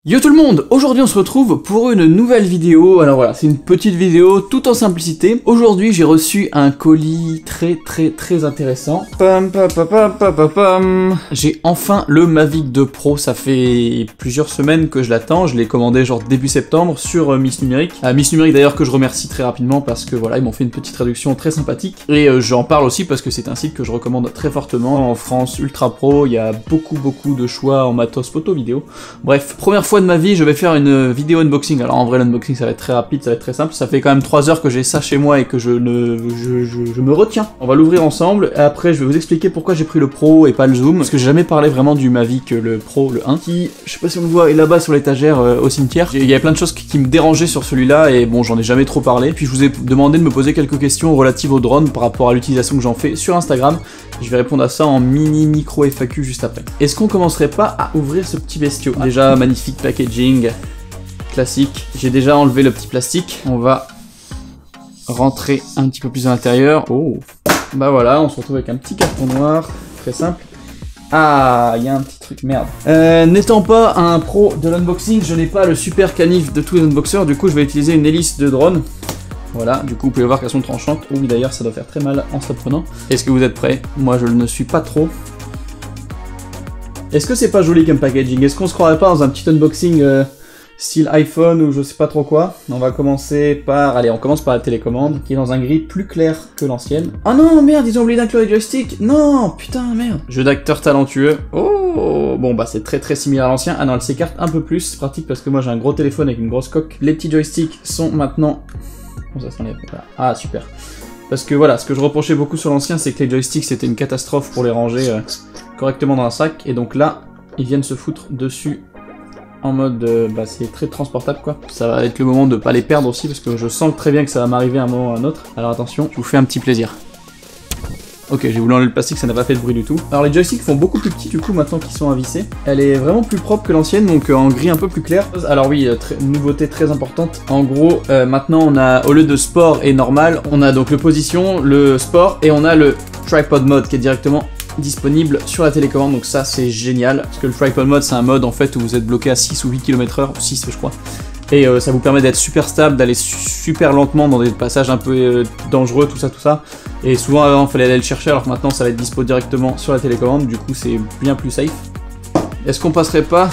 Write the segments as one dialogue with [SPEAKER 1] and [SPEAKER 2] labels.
[SPEAKER 1] Yo tout le monde, aujourd'hui on se retrouve pour une nouvelle vidéo. Alors voilà, c'est une petite vidéo tout en simplicité. Aujourd'hui j'ai reçu un colis très intéressant. J'ai enfin le Mavic 2 Pro, ça fait plusieurs semaines que je l'attends. Je l'ai commandé genre début septembre sur Miss Numérique. Miss Numérique d'ailleurs que je remercie très rapidement parce que voilà, ils m'ont fait une petite réduction très sympathique. Et j'en parle aussi parce que c'est un site que je recommande très fortement. En France, ultra pro, il y a beaucoup de choix en matos photo vidéo. Bref, première fois de ma vie, je vais faire une vidéo unboxing. Alors en vrai l'unboxing ça va être très rapide, ça va être très simple. Ça fait quand même 3 heures que j'ai ça chez moi et que je me retiens. On va l'ouvrir ensemble et après je vais vous expliquer pourquoi j'ai pris le Pro et pas le Zoom. Parce que j'ai jamais parlé vraiment du Mavic le Pro, le 1. Qui, je sais pas si on le voit, est là-bas sur l'étagère au cimetière. Il y a plein de choses qui me dérangeaient sur celui-là et bon j'en ai jamais trop parlé. Puis je vous ai demandé de me poser quelques questions relatives au drone par rapport à l'utilisation que j'en fais sur Instagram. Je vais répondre à ça en micro FAQ juste après. Est-ce qu'on commencerait pas à ouvrir ce petit bestiau? Déjà magnifique packaging classique. J'ai déjà enlevé le petit plastique. On va rentrer un petit peu plus à l'intérieur. Oh, bah voilà, on se retrouve avec un petit carton noir, très simple. Ah, il y a un petit truc, merde. N'étant pas un pro de l'unboxing, je n'ai pas le super canif de tous les unboxers. Du coup, je vais utiliser une hélice de drone. Voilà, du coup, vous pouvez voir qu'elles sont tranchantes. Oui, d'ailleurs, ça doit faire très mal en se reprenant. Est-ce que vous êtes prêts? Moi, je ne suis pas trop. Est-ce que c'est pas joli comme packaging? Est-ce qu'on se croirait pas dans un petit unboxing style iPhone ou je sais pas trop quoi? On va commencer par... Allez, on commence par la télécommande, qui est dans un gris plus clair que l'ancienne. Oh non, merde, ils ont oublié d'inclure les joysticks. Non, putain, merde. Jeu d'acteur talentueux. Oh, bon, bah c'est très similaire à l'ancien. Ah non, elle s'écarte un peu plus, c'est pratique parce que moi j'ai un gros téléphone avec une grosse coque. Les petits joysticks sont maintenant... Bon, ça s'enlève. Ah, super. Parce que voilà, ce que je reprochais beaucoup sur l'ancien, c'est que les joysticks c'était une catastrophe pour les ranger correctement dans un sac. Et donc là, ils viennent se foutre dessus en mode, bah c'est très transportable quoi. Ça va être le moment de pas les perdre aussi parce que je sens très bien que ça va m'arriver à un moment ou à un autre. Alors attention, je vous fais un petit plaisir. Ok, j'ai voulu enlever le plastique, ça n'a pas fait de bruit du tout. Alors les joysticks font beaucoup plus petits du coup maintenant qu'ils sont à visser. Elle est vraiment plus propre que l'ancienne, donc en gris un peu plus clair. Alors oui, nouveauté très importante. En gros, maintenant on a, au lieu de sport et normal, on a donc le position, le sport, et on a le tripod mode qui est directement disponible sur la télécommande. Donc ça c'est génial, parce que le tripod mode c'est un mode en fait où vous êtes bloqué à 6 ou 8 km/h, 6 je crois. Et ça vous permet d'être super stable, d'aller super lentement dans des passages un peu dangereux, tout ça. Et souvent avant il fallait aller le chercher, alors que maintenant ça va être dispo directement sur la télécommande, du coup c'est bien plus safe. Est-ce qu'on passerait pas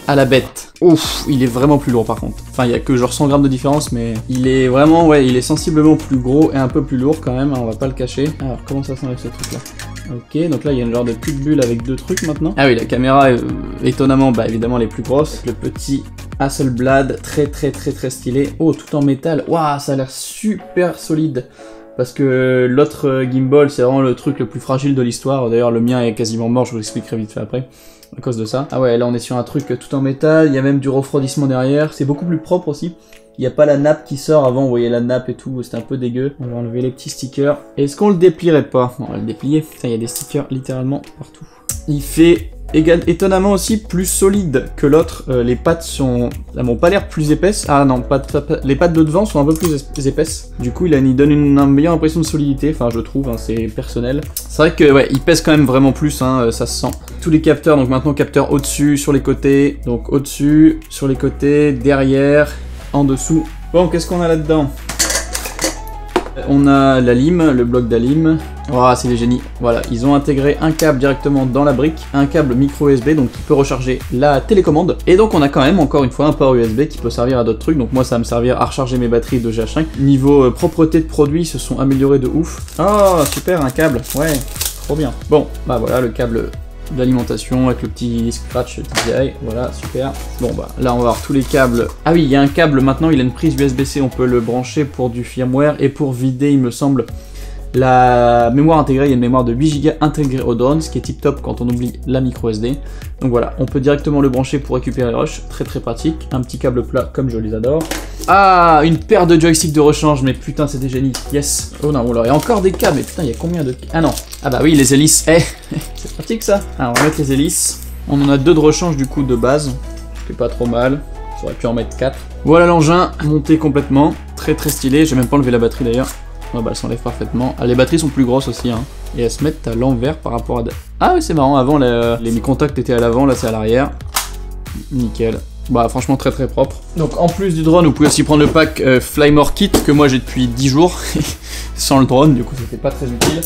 [SPEAKER 1] à la bête? Ouf, il est vraiment plus lourd par contre. Enfin il y a que genre 100 grammes de différence, mais il est vraiment, ouais, il est sensiblement plus gros et un peu plus lourd quand même, hein, on va pas le cacher. Alors comment ça s'enlève ce truc là? Ok, donc là il y a une genre de petite bulle avec 2 trucs maintenant. Ah oui, la caméra étonnamment, bah évidemment les plus grosses. Le petit Hasselblad, très stylé. Oh, tout en métal. Waouh, ça a l'air super solide. Parce que l'autre gimbal, c'est vraiment le truc le plus fragile de l'histoire. D'ailleurs, le mien est quasiment mort, je vous l'expliquerai vite fait après. À cause de ça. Ah ouais, là on est sur un truc tout en métal. Il y a même du refroidissement derrière. C'est beaucoup plus propre aussi. Il n'y a pas la nappe qui sort avant, vous voyez la nappe et tout, c'était un peu dégueu. On va enlever les petits stickers. Est-ce qu'on le déplierait pas? On va le déplier. Putain, il y a des stickers littéralement partout. Il fait étonnamment aussi plus solide que l'autre. Les pattes sont... Elles m'ont pas l'air plus épaisses. Ah non, les pattes de devant sont un peu plus épaisses. Du coup, il donne une meilleure impression de solidité. Enfin, je trouve, hein, c'est personnel. C'est vrai que, ouais, il pèse quand même vraiment plus, hein, ça se sent. Tous les capteurs, donc maintenant capteurs au-dessus, sur les côtés. Donc au-dessus, sur les côtés, derrière, en dessous. Bon, qu'est-ce qu'on a là-dedans? On a la lime, le bloc d'alim. Oh, c'est des génies. Voilà, ils ont intégré un câble directement dans la brique, un câble micro USB, donc qui peut recharger la télécommande. Et donc on a quand même, encore une fois, un port USB qui peut servir à d'autres trucs. Donc moi, ça va me servir à recharger mes batteries de GH5. Niveau propreté de produit, ils se sont améliorés de ouf. Oh, super, un câble. Ouais, trop bien. Bon, bah voilà, le câble d'alimentation avec le petit scratch DJI, voilà, super. Bon bah là on va voir tous les câbles. Ah oui, il y a un câble maintenant, il a une prise USB-C, on peut le brancher pour du firmware et pour vider, il me semble, la mémoire intégrée. Il y a une mémoire de 8 Go intégrée au drone, ce qui est tip top quand on oublie la micro SD. Donc voilà, on peut directement le brancher pour récupérer les rushs, très pratique. Un petit câble plat comme je les adore. Ah, une paire de joysticks de rechange, mais putain c'est des génies, yes. Oh non, il y a encore des câbles, mais putain il y a combien de... Ah non, ah bah oui les hélices, c'est pratique ça. Alors on va mettre les hélices, on en a 2 de rechange du coup de base, ce qui est pas trop mal, j'aurais pu en mettre 4. Voilà l'engin monté complètement, très stylé, j'ai même pas enlevé la batterie d'ailleurs. Oh bah elle s'enlève parfaitement. Ah, les batteries sont plus grosses aussi, hein. Et elles se mettent à l'envers par rapport à... Ah oui c'est marrant, avant les contacts étaient à l'avant, là c'est à l'arrière. Nickel. Bah franchement très très propre. Donc en plus du drone, vous pouvez aussi prendre le pack Flymore Kit que moi j'ai depuis 10 jours, sans le drone, du coup c'était pas très utile.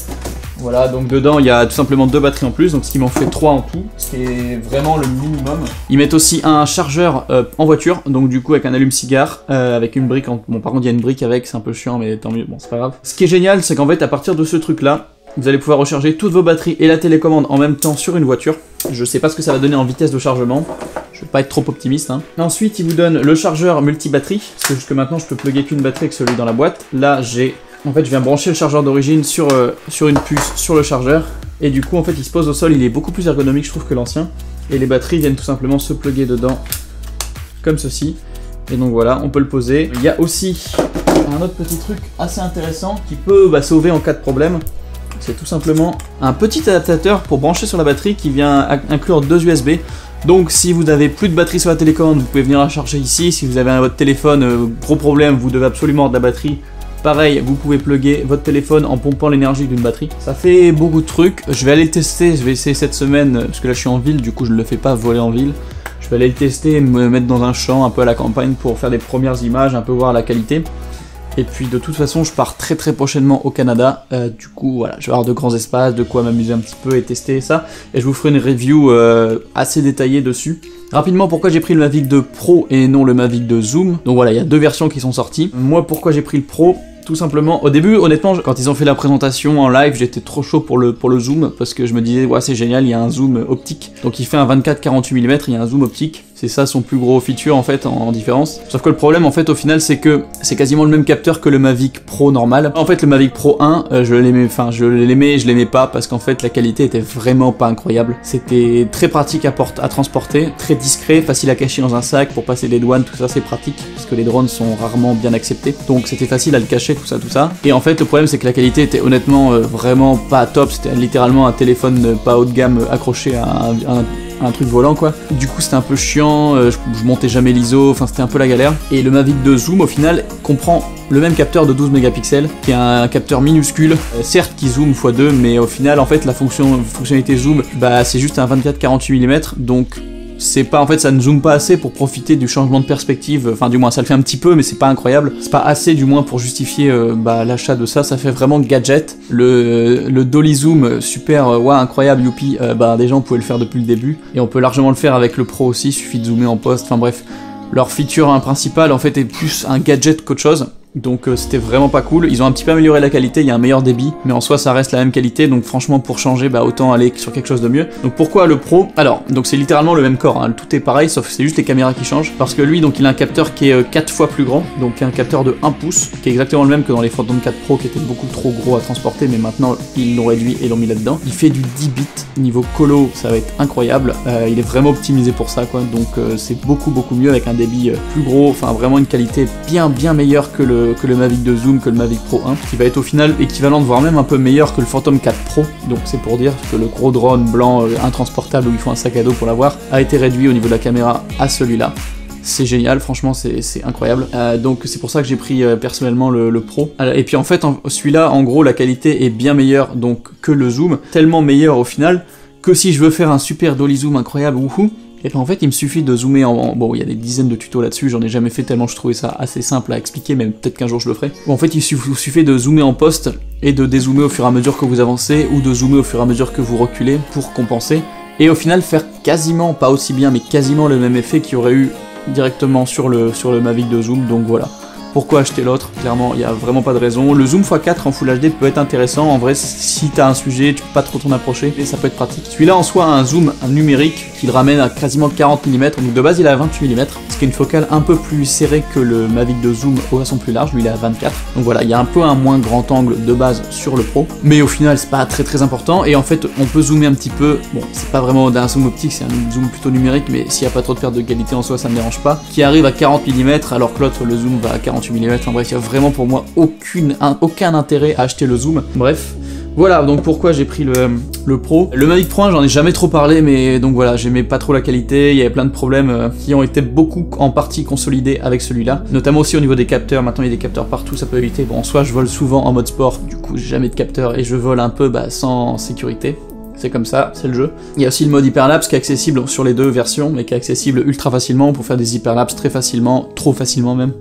[SPEAKER 1] Voilà, donc dedans il y a tout simplement 2 batteries en plus, donc ce qui m'en fait 3 en tout, ce qui est vraiment le minimum. Ils mettent aussi un chargeur en voiture, donc du coup avec un allume-cigare, avec une brique, bon par contre il y a une brique avec, c'est un peu chiant mais tant mieux, bon c'est pas grave. Ce qui est génial, c'est qu'en fait à partir de ce truc là, vous allez pouvoir recharger toutes vos batteries et la télécommande en même temps sur une voiture. Je sais pas ce que ça va donner en vitesse de chargement, je vais pas être trop optimiste. Hein. Ensuite il vous donne le chargeur multi-batterie, parce que jusque maintenant je peux plugger qu'une batterie avec celui dans la boîte. Là j'ai... En fait, je viens brancher le chargeur d'origine sur une puce sur le chargeur. Et du coup, en fait, il se pose au sol. Il est beaucoup plus ergonomique, je trouve, que l'ancien. Et les batteries viennent tout simplement se plugger dedans, comme ceci. Et donc voilà, on peut le poser. Il y a aussi un autre petit truc assez intéressant qui peut sauver en cas de problème. C'est tout simplement un petit adaptateur pour brancher sur la batterie qui vient inclure 2 USB. Donc si vous n'avez plus de batterie sur la télécommande, vous pouvez venir la charger ici. Si vous avez votre téléphone, gros problème, vous devez absolument avoir de la batterie. Pareil, vous pouvez plugger votre téléphone en pompant l'énergie d'une batterie. Ça fait beaucoup de trucs. Je vais aller le tester, je vais essayer cette semaine, parce que là je suis en ville, du coup je ne le fais pas voler en ville. Je vais aller le tester, me mettre dans un champ, un peu à la campagne, pour faire des premières images, un peu voir la qualité. Et puis de toute façon, je pars très prochainement au Canada. Du coup, voilà, je vais avoir de grands espaces, de quoi m'amuser un petit peu et tester ça. Et je vous ferai une review assez détaillée dessus. Rapidement, pourquoi j'ai pris le Mavic 2 Pro et non le Mavic 2 Zoom. Donc voilà, il y a 2 versions qui sont sorties. Moi, pourquoi j'ai pris le Pro ? Tout simplement, au début, honnêtement, quand ils ont fait la présentation en live, j'étais trop chaud pour le zoom, parce que je me disais, ouais, c'est génial, il y a un zoom optique. Donc il fait un 24-48 mm, il y a un zoom optique. C'est ça son plus gros feature en fait en différence. Sauf que le problème en fait au final c'est que c'est quasiment le même capteur que le Mavic Pro normal. En fait le Mavic Pro 1, je l'aimais et je l'aimais pas parce qu'en fait la qualité était vraiment pas incroyable. C'était très pratique à transporter, très discret, facile à cacher dans un sac pour passer les douanes, tout ça c'est pratique parce que les drones sont rarement bien acceptés. Donc c'était facile à le cacher, tout ça. Et en fait le problème c'est que la qualité était honnêtement vraiment pas top, c'était littéralement un téléphone pas haut de gamme accroché à un truc volant quoi. Du coup c'était un peu chiant, je montais jamais l'ISO, enfin c'était un peu la galère. Et le Mavic 2 Zoom au final comprend le même capteur de 12 mégapixels, qui est un capteur minuscule, certes qui zoom x2, mais au final en fait la fonctionnalité zoom, c'est juste un 24-48 mm, donc c'est pas, en fait ça ne zoome pas assez pour profiter du changement de perspective, enfin du moins ça le fait un petit peu mais c'est pas incroyable, c'est pas assez du moins pour justifier l'achat de ça, ça fait vraiment gadget. Le dolly zoom super, ouais incroyable, youpi, des gens pouvaient le faire depuis le début, et on peut largement le faire avec le Pro aussi, il suffit de zoomer en poste, enfin bref, leur feature principale en fait est plus un gadget qu'autre chose. Donc c'était vraiment pas cool, ils ont un petit peu amélioré la qualité, il y a un meilleur débit, mais en soi ça reste la même qualité, donc franchement pour changer, autant aller sur quelque chose de mieux. Donc pourquoi le Pro? Alors, donc c'est littéralement le même corps, hein. Tout est pareil, sauf que c'est juste les caméras qui changent, parce que lui, donc il a un capteur qui est 4 fois plus grand, donc un capteur de 1 pouce, qui est exactement le même que dans les Phantom 4 Pro, qui étaient beaucoup trop gros à transporter, mais maintenant ils l'ont réduit et l'ont mis là-dedans. Il fait du 10 bits, niveau colo, ça va être incroyable, il est vraiment optimisé pour ça, quoi, donc c'est beaucoup mieux avec un débit plus gros, enfin vraiment une qualité bien meilleure que le Mavic 2 Zoom, que le Mavic Pro 1, qui va être au final équivalente, voire même un peu meilleur que le Phantom 4 Pro, donc c'est pour dire que le gros drone blanc intransportable où il faut un sac à dos pour l'avoir, a été réduit au niveau de la caméra à celui-là. C'est génial, franchement c'est incroyable, donc c'est pour ça que j'ai pris personnellement le Pro. Et puis en fait celui-là en gros la qualité est bien meilleure donc que le Zoom, tellement meilleure au final que si je veux faire un super dolly zoom incroyable, wouhou, et bien en fait il me suffit de zoomer bon il y a des dizaines de tutos là-dessus, j'en ai jamais fait tellement je trouvais ça assez simple à expliquer, mais peut-être qu'un jour je le ferai. Bon, en fait il suffit de zoomer en poste et de dézoomer au fur et à mesure que vous avancez, ou de zoomer au fur et à mesure que vous reculez pour compenser, et au final faire quasiment, pas aussi bien, mais quasiment le même effet qu'il y aurait eu directement sur le Mavic 2 Zoom, donc voilà. Pourquoi acheter l'autre? Clairement, il n'y a vraiment pas de raison. Le zoom x4 en Full HD peut être intéressant. En vrai, si t'as un sujet, tu peux pas trop t'en approcher, et ça peut être pratique. Celui-là en soi a un zoom numérique qui le ramène à quasiment 40 mm. Donc de base, il est à 28 mm, ce qui est une focale un peu plus serrée que le Mavic de zoom au façon plus large. Lui, il est à 24. Donc voilà, il y a un peu un moins grand angle de base sur le Pro. Mais au final, c'est pas très important. Et en fait, on peut zoomer un petit peu. Bon, c'est pas vraiment d'un zoom optique, c'est un zoom plutôt numérique, mais s'il n'y a pas trop de perte de qualité en soi, ça me dérange pas. Qui arrive à 40 mm, alors que l'autre, le zoom va à 48 mm. Enfin bref, il n'y a vraiment pour moi aucun intérêt à acheter le zoom. Bref, voilà donc pourquoi j'ai pris le Pro. Le Mavic Pro 1, j'en ai jamais trop parlé, mais donc voilà, j'aimais pas trop la qualité, il y avait plein de problèmes qui ont été beaucoup en partie consolidés avec celui-là, notamment aussi au niveau des capteurs. Maintenant il y a des capteurs partout, ça peut éviter. Bon, en soi je vole souvent en mode sport, du coup j'ai jamais de capteur et je vole un peu sans sécurité. c'est comme ça, c'est le jeu. Il y a aussi le mode hyperlapse qui est accessible sur les deux versions, mais qui est accessible ultra facilement pour faire des hyperlapses très facilement, trop facilement même.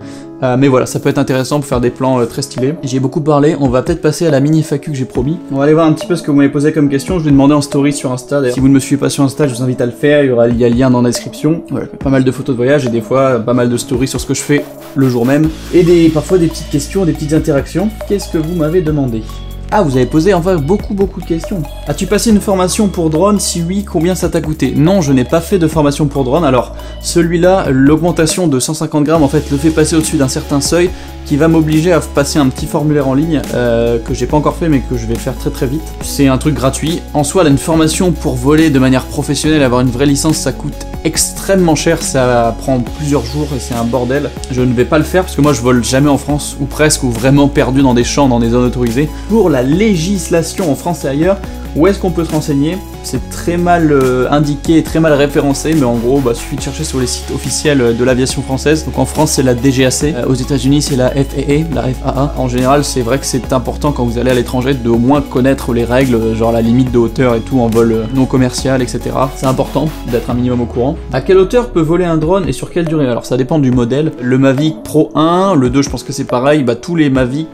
[SPEAKER 1] Mais voilà, ça peut être intéressant pour faire des plans très stylés. J'ai beaucoup parlé, on va peut-être passer à la mini FAQ que j'ai promis. On va aller voir un petit peu ce que vous m'avez posé comme question, je vais demander en story sur Insta d'ailleurs. Si vous ne me suivez pas sur Insta, je vous invite à le faire, il y a le lien dans la description. Voilà, je fais pas mal de photos de voyage et des fois pas mal de stories sur ce que je fais le jour même. Et parfois des petites questions, des petites interactions. Qu'est-ce que vous m'avez demandé ? Ah, vous avez posé enfin beaucoup de questions. As-tu passé une formation pour drone? Si oui, combien ça t'a coûté? Non, je n'ai pas fait de formation pour drone. Alors, celui-là, l'augmentation de 150 grammes, en fait, le fait passer au-dessus d'un certain seuil qui va m'obliger à passer un petit formulaire en ligne que j'ai pas encore fait mais que je vais faire très vite. C'est un truc gratuit. En soi, là, une formation pour voler de manière professionnelle, avoir une vraie licence, ça coûte extrêmement cher, ça prend plusieurs jours et c'est un bordel. Je ne vais pas le faire parce que moi je vole jamais en France, ou presque, ou vraiment perdu dans des champs, dans des zones autorisées. Pour la législation en France et ailleurs, où est-ce qu'on peut se renseigner? C'est très mal indiqué et très mal référencé, mais en gros, suffit de chercher sur les sites officiels de l'aviation française. Donc en France, c'est la DGAC, aux États-Unis, c'est la FAA, la FAA. En général, c'est vrai que c'est important quand vous allez à l'étranger de au moins connaître les règles, genre la limite de hauteur et tout en vol non commercial, etc. C'est important d'être un minimum au courant. À quelle hauteur peut voler un drone et sur quelle durée? Alors ça dépend du modèle. Le Mavic Pro 1, le 2, je pense que c'est pareil. Tous les Mavic,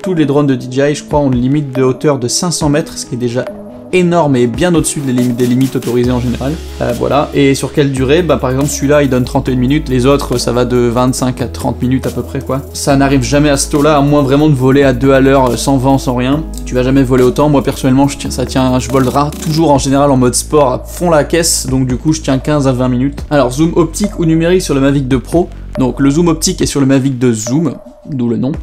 [SPEAKER 1] tous les drones de DJI, je crois, ont une limite de hauteur de 500 mètres, ce qui est déjà énorme et bien au-dessus des limites autorisées en général. Voilà. Et sur quelle durée? Par exemple, celui-là, il donne 31 minutes. Les autres, ça va de 25 à 30 minutes à peu près, quoi. Ça n'arrive jamais à ce taux-là, à moins vraiment de voler à 2 à l'heure, sans vent, sans rien. Tu vas jamais voler autant. Moi, personnellement, je volera toujours en général en mode sport à fond la caisse. Donc, du coup, je tiens 15 à 20 minutes. Alors, zoom optique ou numérique sur le Mavic 2 Pro. Donc, le zoom optique est sur le Mavic 2 Zoom, d'où le nom.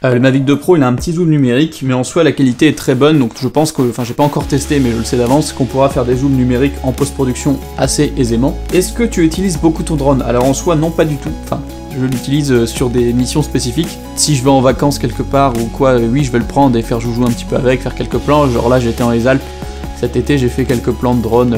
[SPEAKER 1] Le Mavic 2 Pro, il a un petit zoom numérique, mais en soi la qualité est très bonne, donc je pense que, j'ai pas encore testé, mais je le sais d'avance, qu'on pourra faire des zooms numériques en post-production assez aisément. Est-ce que tu utilises beaucoup ton drone? Alors en soi, non, pas du tout. Je l'utilise sur des missions spécifiques. Si je vais en vacances quelque part ou quoi, oui, je vais le prendre et faire joujou un petit peu avec, faire quelques plans. Genre là, j'étais dans les Alpes. Cet été, j'ai fait quelques plans de drone,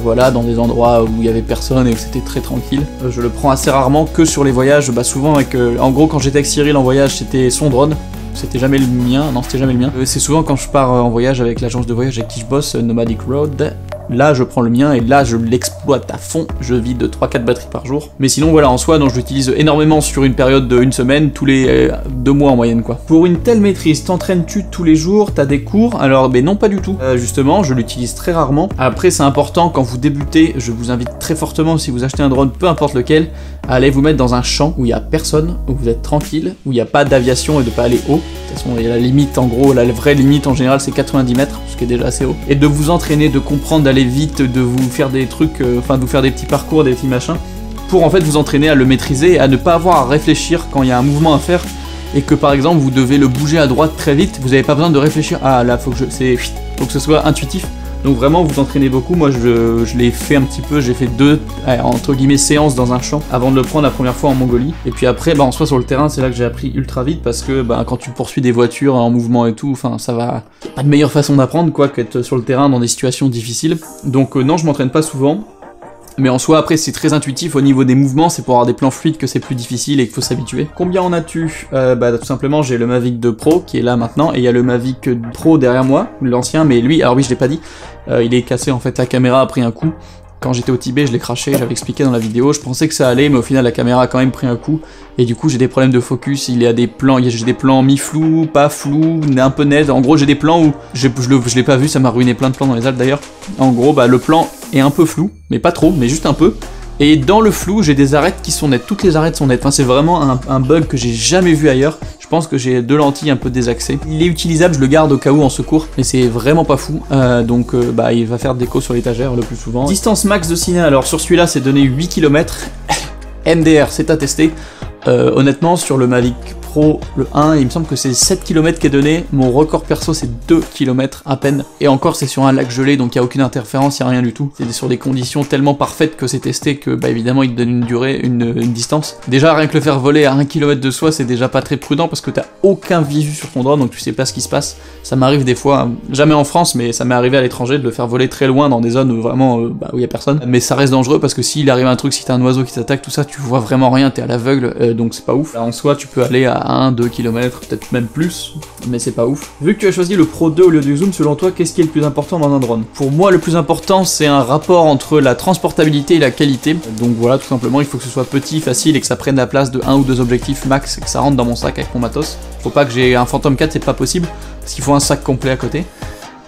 [SPEAKER 1] voilà, dans des endroits où il y avait personne et où c'était très tranquille. Je le prends assez rarement que sur les voyages, souvent avec... en gros, quand j'étais avec Cyril en voyage, c'était son drone. C'était jamais le mien, non, c'était jamais le mien. C'est souvent quand je pars en voyage avec l'agence de voyage avec qui je bosse, Nomadic Road. Là, je prends le mien et là, je l'exploite à fond. Je vide 3-4 batteries par jour. Mais sinon, voilà, en soi, je l'utilise énormément sur une période de 1 semaine, tous les 2 mois en moyenne, quoi. Pour une telle maîtrise, t'entraînes-tu tous les jours? T'as des cours? Alors, non, pas du tout. Justement, je l'utilise très rarement. Après, c'est important, quand vous débutez, je vous invite très fortement, si vous achetez un drone, peu importe lequel, à aller vous mettre dans un champ où il n'y a personne, où vous êtes tranquille, où il n'y a pas d'aviation et de pas aller haut. De toute façon, il y a la limite, en gros, la vraie limite en général, c'est 90 mètres, ce qui est déjà assez haut. Et de vous entraîner, de comprendre, d'aller vite, de vous faire des trucs, de vous faire des petits parcours, des petits machins, pour en fait vous entraîner à le maîtriser, à ne pas avoir à réfléchir quand il y a un mouvement à faire, et que par exemple vous devez le bouger à droite très vite, vous n'avez pas besoin de réfléchir, ah là faut que ce soit intuitif. Donc vraiment vous entraînez beaucoup. Moi je l'ai fait un petit peu, j'ai fait 2 entre guillemets séances dans un champ avant de le prendre la première fois en Mongolie. Et puis après en soi sur le terrain c'est là que j'ai appris ultra vite, parce que quand tu poursuis des voitures en mouvement et tout, ça va, pas de meilleure façon d'apprendre quoi qu'être sur le terrain dans des situations difficiles. Donc non, je m'entraîne pas souvent. Mais en soi, après, c'est très intuitif au niveau des mouvements, c'est pour avoir des plans fluides que c'est plus difficile et qu'il faut s'habituer. Combien en as-tu? Tout simplement, j'ai le Mavic 2 Pro qui est là maintenant, et il y a le Mavic Pro derrière moi, l'ancien, mais lui, alors oui, je l'ai pas dit, il est cassé en fait, la caméra a pris un coup. Quand j'étais au Tibet, je l'ai craché, j'avais expliqué dans la vidéo, je pensais que ça allait, mais au final la caméra a quand même pris un coup, et du coup j'ai des problèmes de focus, j'ai des plans mi-flous, pas flous, un peu net, en gros j'ai des plans où, je l'ai pas vu, ça m'a ruiné plein de plans dans les Alpes d'ailleurs, en gros le plan est un peu flou, mais pas trop, mais juste un peu, et dans le flou j'ai des arêtes qui sont nettes, toutes les arêtes sont nettes, c'est vraiment un bug que j'ai jamais vu ailleurs. Je pense que j'ai 2 lentilles un peu désaxées. Il est utilisable, je le garde au cas où en secours, mais c'est vraiment pas fou. Donc il va faire déco sur l'étagère le plus souvent. Distance max de ciné, alors sur celui-là c'est donné 8 km. MDR, c'est à tester. Honnêtement, sur le Mavic Pro, le 1, il me semble que c'est 7 km qui est donné. Mon record perso, c'est 2 km à peine. Et encore, c'est sur un lac gelé, donc il n'y a aucune interférence, il n'y a rien du tout. C'est sur des conditions tellement parfaites que c'est testé que, évidemment, il te donne une durée, une distance. Déjà, rien que le faire voler à 1 km de soi, c'est déjà pas très prudent parce que t'as aucun visu sur ton drone, donc tu sais pas ce qui se passe. Ça m'arrive des fois, jamais en France, mais ça m'est arrivé à l'étranger de le faire voler très loin dans des zones où vraiment, où il y a personne. Mais ça reste dangereux parce que s'il arrive un truc, si t'as un oiseau qui t'attaque, tout ça, tu vois vraiment rien, t'es à l'aveugle, donc c'est pas ouf. Là, en soi, tu peux aller à à 1-2 km, peut-être même plus, mais c'est pas ouf. Vu que tu as choisi le Pro 2 au lieu du Zoom, selon toi, qu'est-ce qui est le plus important dans un drone? Pour moi, le plus important, c'est un rapport entre la transportabilité et la qualité. Donc voilà, tout simplement, il faut que ce soit petit, facile et que ça prenne la place de 1 ou 2 objectifs max et que ça rentre dans mon sac avec mon matos. Faut pas que j'ai un Phantom 4, c'est pas possible, parce qu'il faut un sac complet à côté.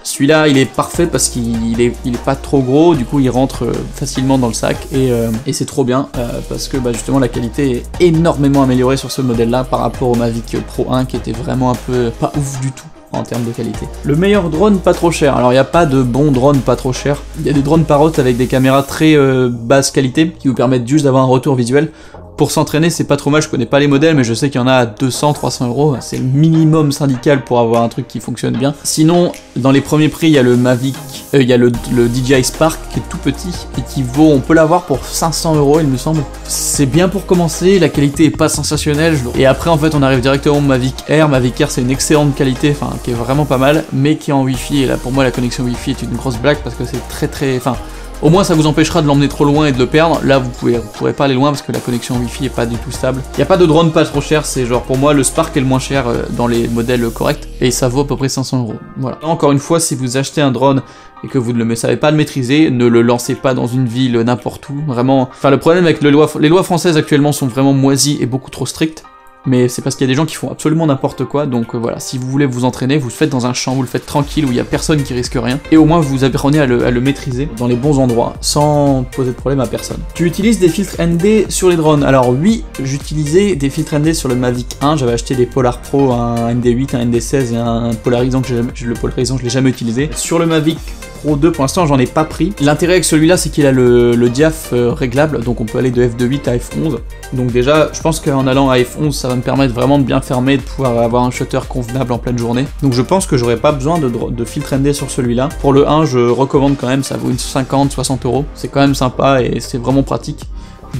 [SPEAKER 1] Celui-là, il est parfait parce qu'il est pas trop gros, du coup il rentre facilement dans le sac et c'est trop bien parce que justement la qualité est énormément améliorée sur ce modèle-là par rapport au Mavic Pro 1 qui était vraiment un peu pas ouf du tout en termes de qualité. Le meilleur drone pas trop cher. Alors il n'y a pas de bon drone pas trop cher. Il y a des drones Parrot avec des caméras très basse qualité qui vous permettent juste d'avoir un retour visuel. Pour s'entraîner, c'est pas trop mal, je connais pas les modèles, mais je sais qu'il y en a à 200-300 €. C'est le minimum syndical pour avoir un truc qui fonctionne bien. Sinon, dans les premiers prix, il y a le Mavic, il y a le DJI Spark qui est tout petit et qui vaut, on peut l'avoir pour 500 €, il me semble. C'est bien pour commencer, la qualité est pas sensationnelle. Et après, en fait, on arrive directement au Mavic Air. Mavic Air, c'est une excellente qualité, enfin, qui est vraiment pas mal, mais qui est en Wi-Fi. Et là, pour moi, la connexion Wi-Fi est une grosse blague parce que c'est très, enfin. Au moins ça vous empêchera de l'emmener trop loin et de le perdre. Là vous pourrez pas aller loin parce que la connexion Wi-Fi est pas du tout stable. Il n'y a pas de drone pas trop cher, c'est genre pour moi le Spark est le moins cher dans les modèles corrects et ça vaut à peu près 500 €. Voilà. Encore une fois, si vous achetez un drone et que vous ne savez pas le maîtriser, ne le lancez pas dans une ville n'importe où. Vraiment, enfin le problème avec les lois françaises actuellement sont vraiment moisies et beaucoup trop strictes. Mais c'est parce qu'il y a des gens qui font absolument n'importe quoi, donc voilà, si vous voulez vous entraîner, vous le faites dans un champ, vous le faites tranquille, où il n'y a personne qui risque rien, et au moins vous apprenez à le maîtriser dans les bons endroits, sans poser de problème à personne. Tu utilises des filtres ND sur les drones? Alors oui, j'utilisais des filtres ND sur le Mavic 1, j'avais acheté des Polar Pro, un ND8, un ND16 et un Polarisant, le Polarisant je l'ai jamais utilisé. Sur le Mavic Pro 2, pour l'instant j'en ai pas pris. L'intérêt avec celui-là, c'est qu'il a le diaph réglable, donc on peut aller de f2.8 à f11. Donc déjà, je pense qu'en allant à f11, ça va me permettre vraiment de bien fermer, de pouvoir avoir un shutter convenable en pleine journée. Donc je pense que j'aurais pas besoin de filtre ND sur celui-là. Pour le 1, je recommande quand même, ça vaut une 50-60 €. C'est quand même sympa et c'est vraiment pratique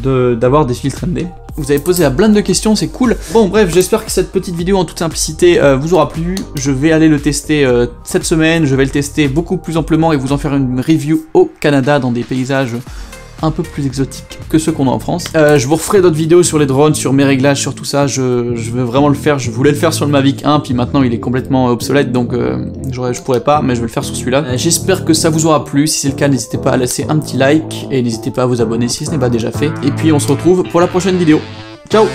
[SPEAKER 1] d'avoir des filtres ND. Vous avez posé la blinde de questions, c'est cool. Bon bref, j'espère que cette petite vidéo en toute simplicité vous aura plu. Je vais aller le tester cette semaine, je vais le tester beaucoup plus amplement et vous en faire une review au Canada dans des paysages un peu plus exotiques que ceux qu'on a en France. Je vous referai d'autres vidéos sur les drones, sur mes réglages, sur tout ça, je veux vraiment le faire. Je voulais le faire sur le Mavic 1, puis maintenant il est complètement obsolète, donc je pourrais pas, mais je vais le faire sur celui-là. J'espère que ça vous aura plu, si c'est le cas, n'hésitez pas à laisser un petit like, et n'hésitez pas à vous abonner si ce n'est pas déjà fait. Et puis on se retrouve pour la prochaine vidéo. Ciao!